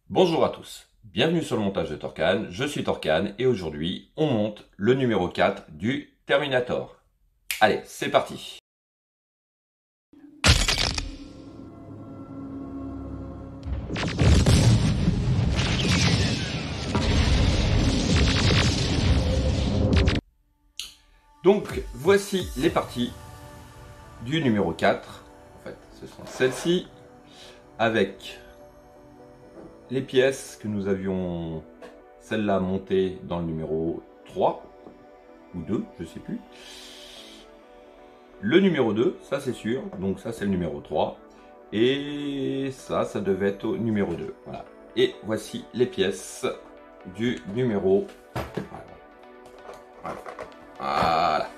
Bonjour à tous, bienvenue sur le montage de Torcan, je suis Torcan et aujourd'hui on monte le numéro 4 du Terminator. Allez, c'est parti. Donc voici les parties du numéro 4, en fait ce sont celles-ci, avec les pièces que nous avions, celle-là montée dans le numéro 3, ou 2, je sais plus. Le numéro 2, ça c'est sûr, donc ça c'est le numéro 3. Et ça devait être au numéro 2. Voilà. Et voici les pièces du numéro. Voilà.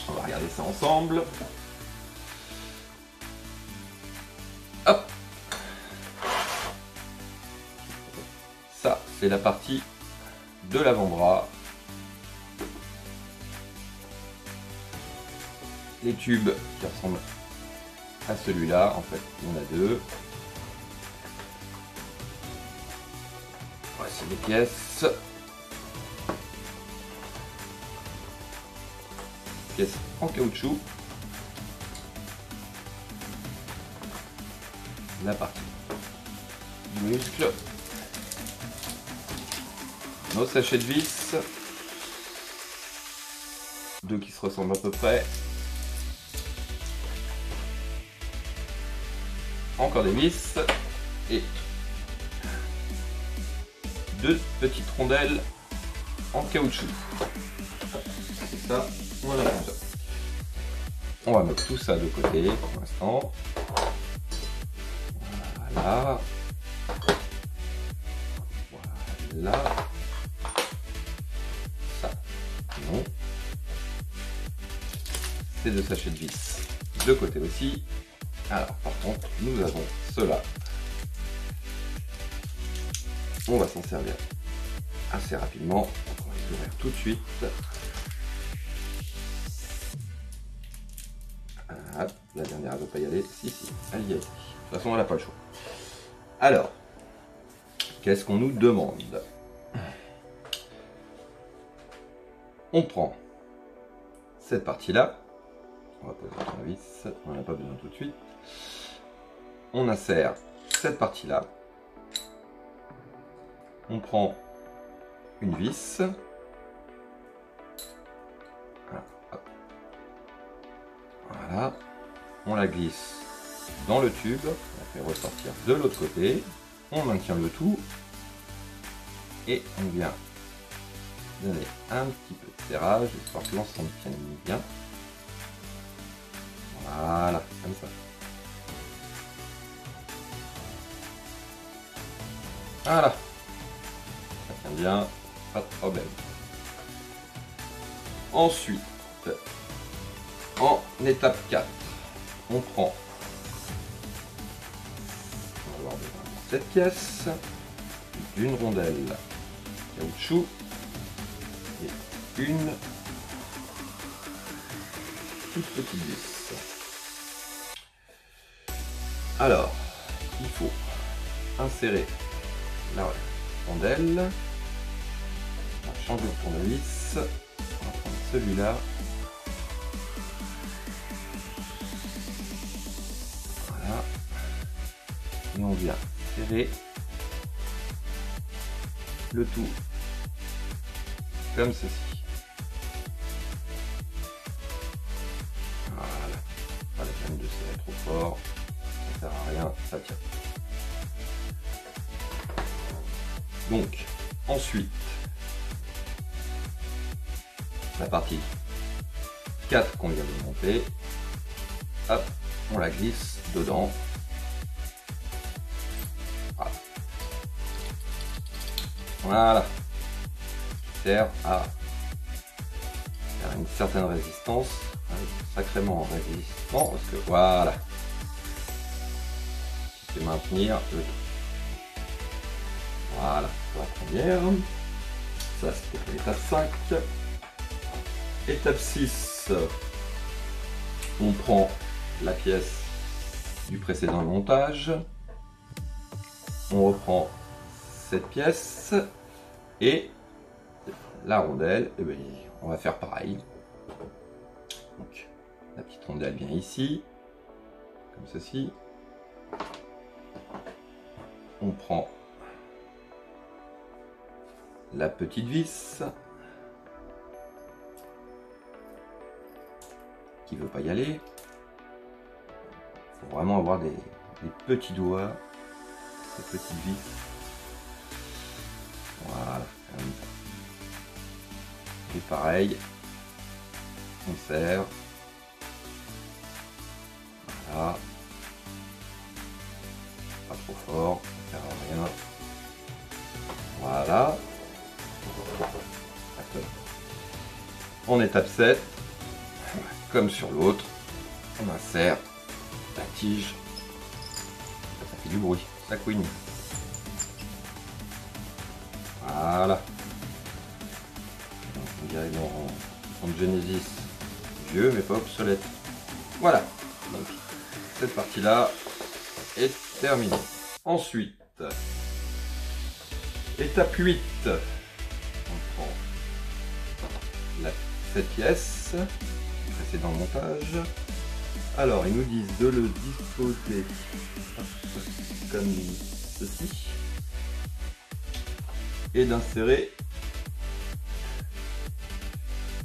On va regarder ça ensemble. Hop. Ça, c'est la partie de l'avant-bras. Les tubes qui ressemblent à celui-là, en fait, il y en a deux. Voici les pièces. Pièces en caoutchouc. La partie du muscle. Nos sachets de vis. Deux qui se ressemblent à peu près. Encore des vis et deux petites rondelles en caoutchouc. C'est ça, on a tout ça. On va mettre tout ça de côté pour l'instant. Voilà. Voilà. Ça, non. Ces deux sachets de vis de côté aussi. Alors, par contre, nous avons cela. On va s'en servir assez rapidement. On va les ouvrir tout de suite. Ah, la dernière, elle ne veut pas y aller. Si, elle y est. De toute façon, elle n'a pas le choix. Alors, qu'est-ce qu'on nous demande? On prend cette partie-là. On va poser le tournevis. On n'en a pas besoin tout de suite. On insère cette partie-là. On prend une vis. Voilà. On la glisse dans le tube. On la fait ressortir de l'autre côté. On maintient le tout. Et on vient donner un petit peu de serrage, histoire que l'ensemble tienne bien. Voilà, comme ça. Voilà. Ça tient bien, pas de problème. Ensuite, en étape 4, on prend, on va avoir besoin de cette pièce, d'une rondelle caoutchouc et une toute petite vis. Alors, il faut insérer la rondelle. On va changer de tournevis. On va prendre celui-là. Voilà. Et on vient serrer le tout comme ceci. Voilà. Pas la peine de serrer trop fort. Ça sert à rien, ça tient. Donc, ensuite, la partie 4 qu'on vient de monter, hop, on la glisse dedans. Voilà. Voilà. Qui sert à faire une certaine résistance, sacrément résistant, parce que voilà, qui fait maintenir le tout. Voilà, pour la première. Ça, c'était pour l'étape 5. Étape 6, on prend la pièce du précédent montage. On reprend cette pièce et la rondelle, et bien, on va faire pareil. Donc, la petite rondelle vient ici, comme ceci. On prend la petite vis qui veut pas y aller. Il faut vraiment avoir des petits doigts, ces petites vis. Voilà. Et pareil, on serre. Voilà. Pas trop fort, ça sert à rien. Voilà. En étape 7, comme sur l'autre, on insère la tige. Ça fait du bruit, ça couine. Voilà. On dirait dans Genesis, vieux mais pas obsolète. Voilà. Donc cette partie-là est terminée. Ensuite, étape 8. On prend cette pièce, précédent montage. Alors, ils nous disent de le disposer comme ceci et d'insérer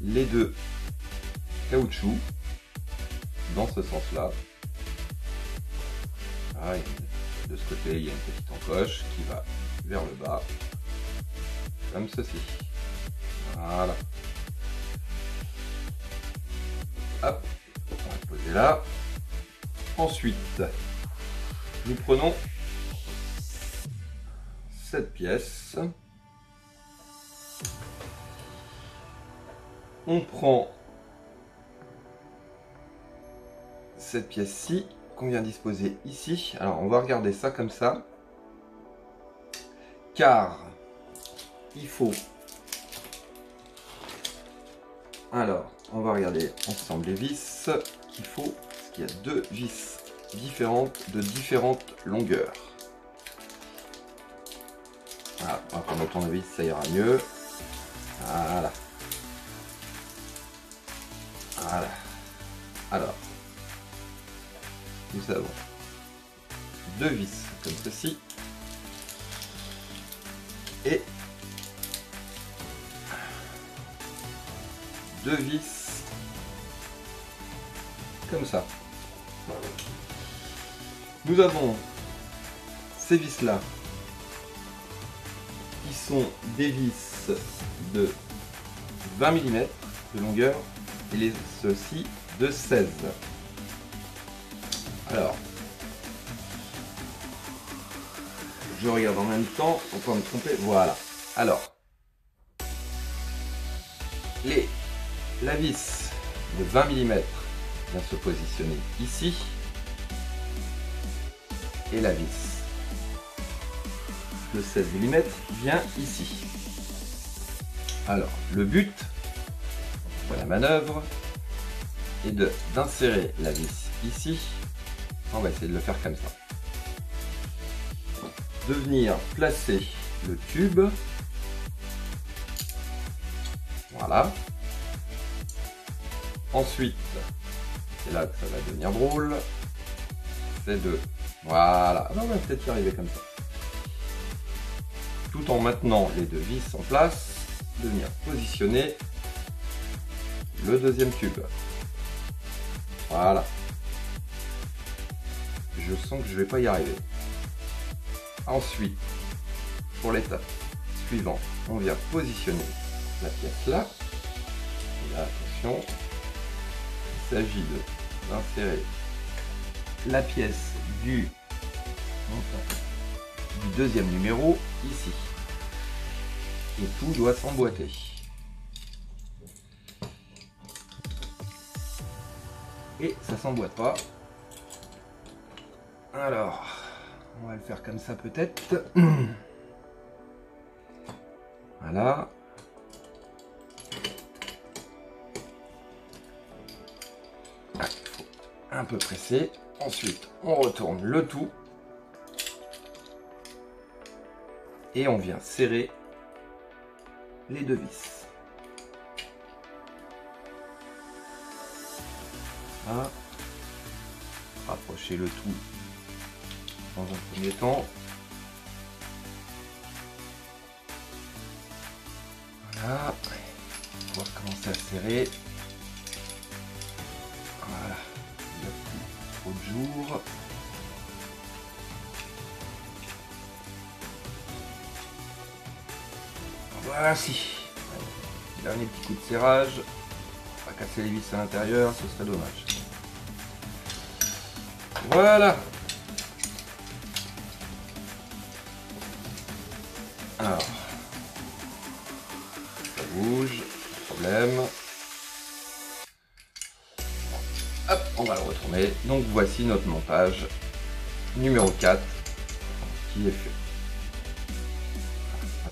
les deux caoutchoucs dans ce sens-là. Ah, de ce côté, il y a une petite encoche qui va vers le bas, comme ceci. Voilà. Hop, on va le poser là. Ensuite, nous prenons cette pièce. On prend cette pièce-ci qu'on vient disposer ici. Alors, on va regarder ça comme ça. Car il faut... Alors, on va regarder ensemble les vis. Il faut... Parce qu'il y a deux vis différentes de différentes longueurs. Voilà, on va prendre le tournevis, ça ira mieux. Voilà. Voilà. Alors, nous avons deux vis comme ceci et deux vis comme ça. Nous avons ces vis là qui sont des vis de 20 mm de longueur et ceux-ci de 16. Alors, je regarde en même temps pour pas me tromper. Voilà. Alors, la vis de 20 mm vient se positionner ici et la vis de 16 mm vient ici. Alors, le but de la manœuvre est d'insérer la vis ici. On va essayer de le faire comme ça. De venir placer le tube. Voilà. Ensuite, c'est là que ça va devenir drôle. C'est de... Voilà. Alors, on va peut-être y arriver comme ça. Tout en maintenant les deux vis en place, de venir positionner le deuxième tube. Voilà. Je sens que je ne vais pas y arriver. Ensuite, pour l'étape suivante, on vient positionner la pièce là. Et là, attention, il s'agit d'insérer la pièce du deuxième numéro ici. Et tout doit s'emboîter. Et ça s'emboîte pas. Alors, on va le faire comme ça peut-être. Voilà. Il faut un peu presser. Ensuite, on retourne le tout. Et on vient serrer les deux vis. Voilà. Rapprochez le tout dans un premier temps. Voilà. On va commencer à serrer. Voilà. Il n'y a plus trop de jours. Voilà, si. Dernier petit coup de serrage. On va casser les vis à l'intérieur, ce serait dommage. Voilà. Alors, ça bouge, pas de problème. Hop, on va le retourner. Donc voici notre montage numéro 4 qui est fait.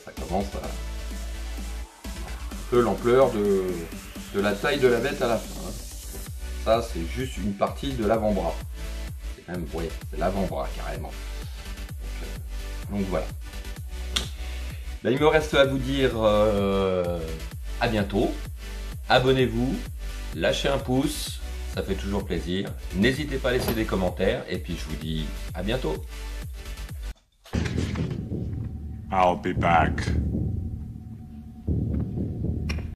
Ça commence à un peu l'ampleur de la taille de la bête à la fin. Ça, c'est juste une partie de l'avant-bras. C'est même, oui, c'est l'avant-bras carrément. Donc voilà. Ben, il me reste à vous dire à bientôt. Abonnez-vous, lâchez un pouce, ça fait toujours plaisir. N'hésitez pas à laisser des commentaires et puis je vous dis à bientôt. I'll be back.